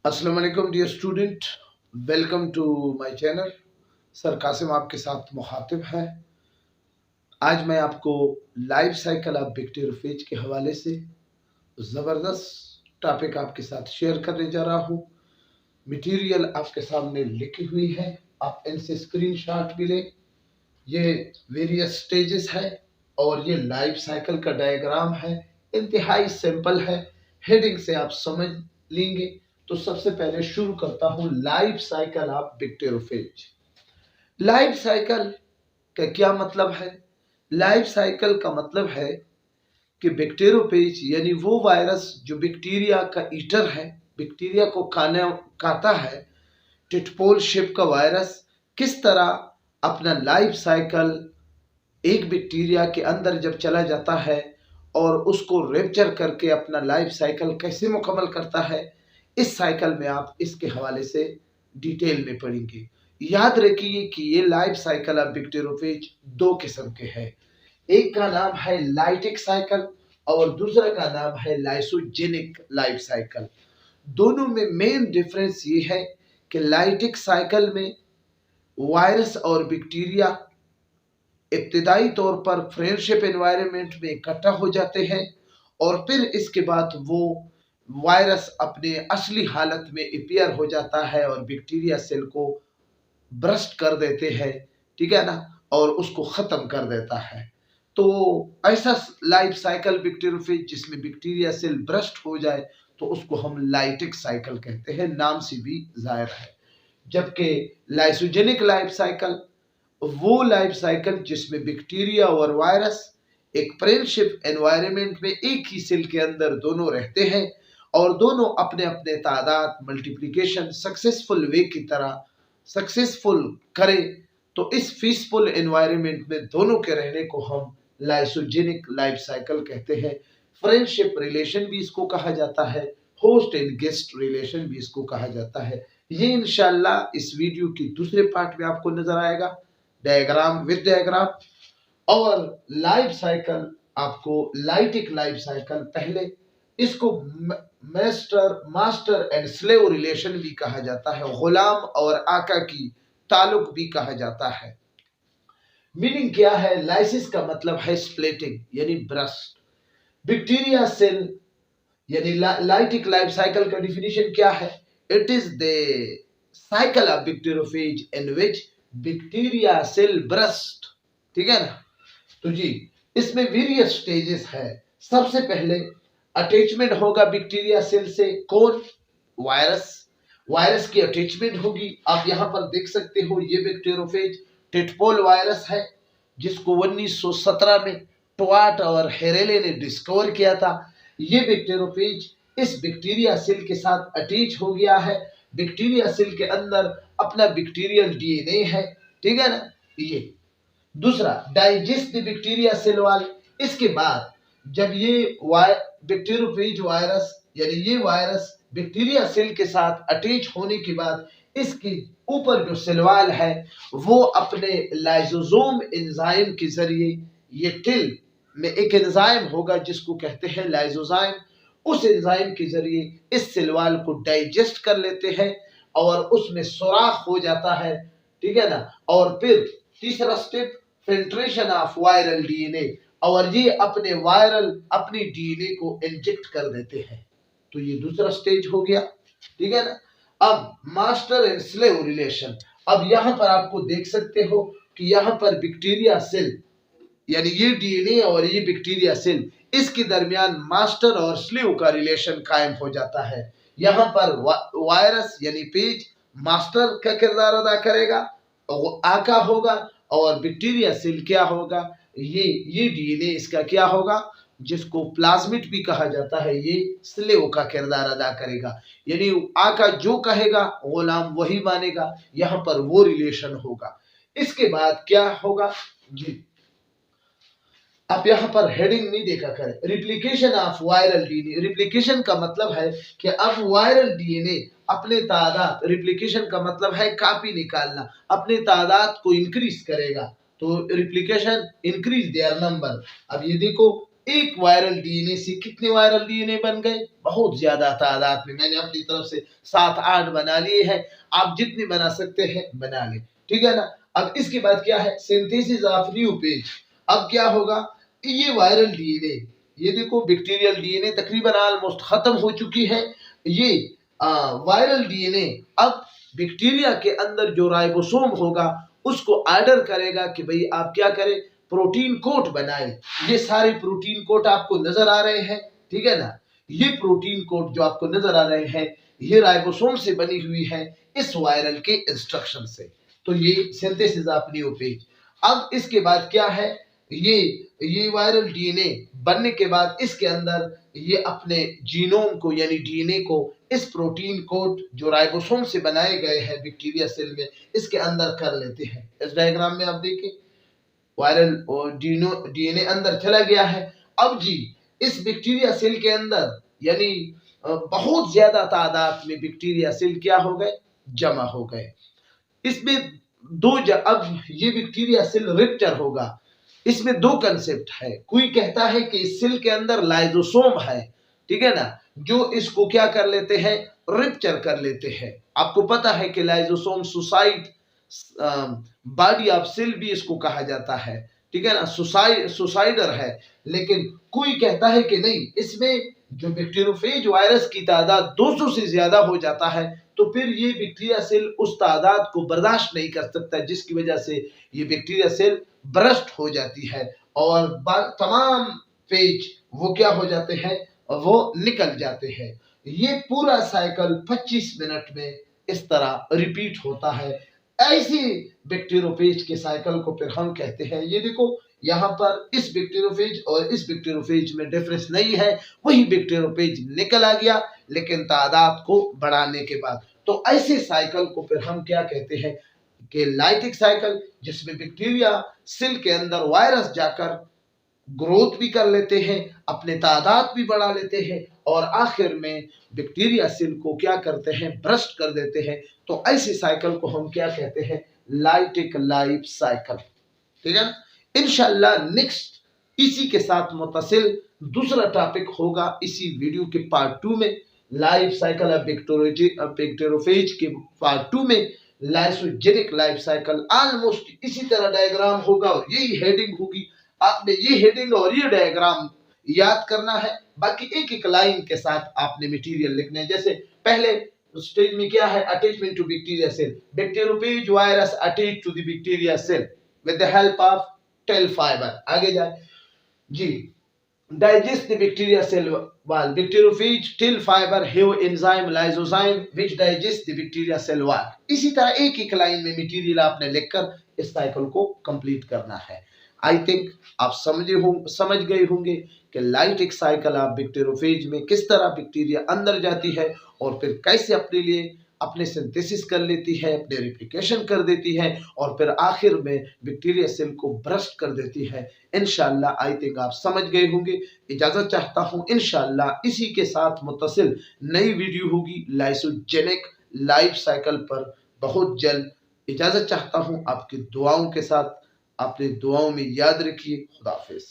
अस्सलाम वालेकुम dear student, welcome to my channel. Sir Qasim आपके साथ मुखातिब है। आज मैं आपको लाइफ साइकिल ऑफ बैक्टीरियोफेज के हवाले से ज़बरदस्त टॉपिक आपके साथ शेयर करने जा रहा हूँ। मटेरियल आपके सामने लिखी हुई है, आप इनसे स्क्रीनशॉट भी लें। ये वेरियस स्टेजेस है और ये लाइफ साइकिल का डायग्राम है। इंतहाई सिंपल है, हेडिंग से आप समझ लेंगे। तो सबसे पहले शुरू करता हूं life cycle of bacteriophage. Life cycle का क्या मतलब है? लाइफ साइकिल का मतलब है कि बैक्टीरियोफेज यानी वो वायरस जो बैक्टीरिया का ईटर है, बैक्टीरिया को खाता है, टिटपोल शिप का वायरस किस तरह अपना लाइफ साइकिल एक बैक्टीरिया के अंदर जब चला जाता है और उसको रेप्चर करके अपना लाइफ साइकिल कैसे मुकम्मल करता है, इस साइकिल में आप इसके हवाले से डिटेल में पढ़ेंगे। याद रखिए कि ये लाइफ साइकिल ऑफ बैक्टीरियोफेज दो किस्म के हैं। एक का नाम है लाइटिक साइकिल और दूसरा का नाम है लाइसोजेनिक लाइफ साइकिल। दोनों में मेन डिफरेंस ये है कि लाइटिक साइकिल में वायरस और बैक्टीरिया इब्तदाई तौर पर फ्रेंडशिप एनवायरनमेंट में इकट्ठा हो जाते हैं और फिर इसके बाद वो वायरस अपने असली हालत में अपीयर हो जाता है और बैक्टीरिया सेल को ब्रस्ट कर देते हैं, ठीक है ना, और उसको ख़त्म कर देता है। तो ऐसा लाइफ साइकिल बैक्टीरियोफेज जिसमें बैक्टीरिया सेल ब्रस्ट हो जाए तो उसको हम लाइटिक साइकिल कहते हैं, नाम से भी जाहिर है। जबकि लाइसोजेनिक लाइफ साइकिल वो लाइफ साइकिल जिसमें बैक्टीरिया और वायरस एक फ्रेंडशिप एनवायरनमेंट में एक ही सेल के अंदर दोनों रहते हैं और दोनों अपने अपने तादाद मल्टीप्लिकेशन सक्सेसफुल वे की तरह सक्सेसफुल करें। तो इस पीसफुल एनवायरनमेंट में दोनों के रहने को हम लाइसोजेनिक लाइफ साइकिल कहते हैं। फ्रेंडशिप रिलेशन भी इसको कहा जाता है, होस्ट एंड गेस्ट रिलेशन भी इसको कहा जाता है। ये इंशाल्लाह इस वीडियो की दूसरे पार्ट में आपको नजर आएगा, डायग्राम विद डायग्राम। और लाइफ साइकिल आपको लाइटिक लाइफ साइकिल, पहले इसको मास्टर एंड स्लेव रिलेशन भी कहा जाता है, गुलाम और आका की ताल्लुक भी कहा जाता है। मीनिंग क्या है? लाइसिस का मतलब है स्प्लिटिंग यानी ब्रस्ट। बैक्टीरिया सेल यानी लाइटिक लाइफ साइकिल का डिफिनीशन क्या है? It is the cycle of bacteriophage in which bacteria cell burst, ठीक है ना। तो जी इसमें वेरियस स्टेजेस है। सबसे पहले अटैचमेंट होगा बैक्टीरिया सेल से, कौन? वायरस। वायरस की अटैचमेंट होगी। आप यहां पर देख सकते हो ये बैक्टीरियोफेज टिटपोल वायरस है जिसको 1917 में टोआट और हेरेले ने डिस्कवर किया था। ये बैक्टीरियोफेज इस बैक्टीरिया सेल के साथ अटैच हो गया है। बैक्टीरिया सेल के अंदर अपना बैक्टीरियल डीएनए है, ठीक है ना। ये दूसरा digest the bacteria cell wall. इसके बाद जब ये बैक्टीरियोफेज वायरस यानी ये वायरस बैक्टीरिया सेल के साथ अटैच होने के बाद इसके ऊपर जो सेल वाल है वो अपने लाइसोसोम एंजाइम के जरिए, ये टिल में एक एंजाइम होगा जिसको कहते हैं लाइसोजाइम, उस एंजाइम के जरिए इस सेल वाल को डाइजेस्ट कर लेते हैं और उसमें सुराख हो जाता है, ठीक है ना। और फिर तीसरा step filtration of viral DNA, और ये अपनी डीएनए को इंजेक्ट कर देते हैं। तो ये दूसरा स्टेज हो गया, ठीक है ना। अब मास्टर एंड स्लेव रिलेशन। अब यहां पर आपको देख सकते हो कि यहां पर बैक्टीरिया सेल यानी ये डीएनए और ये बैक्टीरिया सेल, इसके दरमियान मास्टर और स्लेव का रिलेशन कायम हो जाता है। यहां पर वायरस यानी पेज मास्टर का किरदार अदा करेगा, आका होगा, और बैक्टीरिया सेल क्या होगा? ये डीएनए इसका क्या होगा, जिसको प्लाज्मिड भी कहा जाता है, ये स्लेव का किरदार अदा करेगा। यानी आका जो कहेगा गुलाम वही मानेगा। यहां पर वो रिलेशन होगा। इसके बाद क्या होगा जी, आप यहां पर हेडिंग नहीं देखा करें। Replication of viral DNA. Replication का मतलब है कि अब वायरल डीएनए अपने तादाद, रिप्लिकेशन का मतलब है कॉपी निकालना, अपने तादाद को इंक्रीज करेगा। तो रिप्लिकेशन इंक्रीज देयर नंबर। अब ये देखो एक वायरल डीएनए से कितने वायरल डीएनए बन गए? बहुत ज्यादा तादाद में। मैंने अपनी तरफ से 7-8 बना लिए हैं, आप जितने बना सकते हैं बना लें, ठीक है ना। अब इसके बाद क्या है? Synthesis of new page. अब क्या होगा? ये वायरल डीएनए, ये देखो बैक्टीरियल डीएनए तकरीबन ऑलमोस्ट खत्म हो चुकी है। ये वायरल डीएनए अब बैक्टीरिया के अंदर जो राइबोसोम होगा उसको ऑर्डर करेगा कि भाई आप क्या करें, प्रोटीन कोट बनाए। ये सारे प्रोटीन कोट आपको नजर आ रहे हैं, ठीक है ना। ये प्रोटीन कोट जो आपको नजर आ रहे हैं ये राइबोसोम से बनी हुई है इस वायरल के इंस्ट्रक्शन से। तो ये सिंथेसिस ऑफ न्यू पेज। अब इसके बाद क्या है? ये वायरल डीएनए बनने के बाद इसके अंदर ये अपने जीनोम को यानी डीएनए को इस प्रोटीन कोड जो राइबोसोम से बनाए गए हैं बैक्टीरिया सेल में इसके अंदर कर लेते हैं। इस डायग्राम में आप देखिए वायरल और डीएनए अंदर चला गया है। अब जी इस बैक्टीरिया सेल के अंदर यानी बहुत ज्यादा तादाद में बैक्टीरिया सेल क्या हो गए? जमा हो गए। इसमें अब ये बैक्टीरिया सेल रिप्टर होगा। इसमें दो कंसेप्ट है। कोई कहता है कि इस सेल के अंदर लाइजोसोम है, ठीक है ना, जो इसको क्या कर लेते हैं? रिप्चर कर लेते हैं। आपको पता है कि lysosome suicide body of cell भी इसको कहा जाता है, ठीक है ना, सुसाइडर है। लेकिन कोई कहता है कि नहीं, इसमें जो बैक्टीरियोफेज वायरस की तादाद 200 से ज्यादा हो जाता है तो फिर ये बैक्टीरिया सेल उस तादाद को बर्दाश्त नहीं कर सकता, जिसकी वजह से ये बैक्टीरिया सेल बर्स्ट हो जाती है और तमाम फेज वो क्या हो जाते हैं? वो निकल जाते हैं। ये पूरा साइकिल 25 मिनट में इस तरह रिपीट होता है। ऐसी बैक्टीरियोफेज के साइकिल को फिर हम कहते हैं, ये देखो यहाँ पर इस बैक्टीरियोफेज और इस बैक्टीरियोफेज में डिफरेंस नहीं है, वही बैक्टीरियोफेज निकल आ गया लेकिन तादाद को बढ़ाने के बाद। तो ऐसे साइकिल को फिर हम क्या कहते हैं कि लाइटिक साइकिल, जिसमें बैक्टीरिया सेल के अंदर वायरस जाकर ग्रोथ भी कर लेते हैं, अपने तादाद भी बढ़ा लेते हैं और आखिर में बैक्टीरिया सेल को क्या करते हैं? ब्रस्ट कर देते हैं। तो ऐसी साइकिल को हम क्या कहते हैं? लाइटिक लाइफ साइकिल, ठीक है ना। इंशाल्लाह नेक्स्ट इसी के साथ मुतसिल दूसरा टॉपिक होगा इसी वीडियो के पार्ट 2 में। लाइफ साइकिल ऑफ बैक्टीरियोफेज के पार्ट 2 में लाइसोजेनिक लाइफ साइकिल ऑलमोस्ट इसी तरह डायग्राम होगा और यही हेडिंग होगी। आपने ये हेडिंग और ये डायग्राम याद करना है, बाकी एक एक लाइन के साथ आपने मटेरियल लिखना है। जैसे पहले स्टेज में क्या है? Attachment to bacteria cell, bacteriophage virus attach to the bacteria cell with the help of tail fibre. आगे जाए जी, digest the bacteria cell wall. Bacteriophage tail fiber have enzyme lysozyme which digest the bacteria cell wall. इसी तरह एक एक line में material आपने लिखकर इस साइकिल को कंप्लीट करना है। आई थिंक आप समझ गए होंगे कि लाइटिक साइकिल ऑफ बैक्टीरियोफेज में किस तरह बैक्टीरिया अंदर जाती है और फिर कैसे अपने लिए अपने सिंथेसिस कर लेती है, अपने रेप्लिकेशन कर देती है और फिर आखिर में बैक्टीरिया सेल को ब्रस्ट कर देती है। इंशाल्लाह आई थिंक आप समझ गए होंगे। इजाजत चाहता हूं, इंशाल्लाह इसी के साथ मुत्तसिल नई वीडियो होगी लाइसोजेनिक लाइफ साइकिल पर बहुत जल्द। इजाजत चाहता हूं आपकी दुआओं के साथ। अपनी दुआओं में याद रखिए। खुदा हाफिज।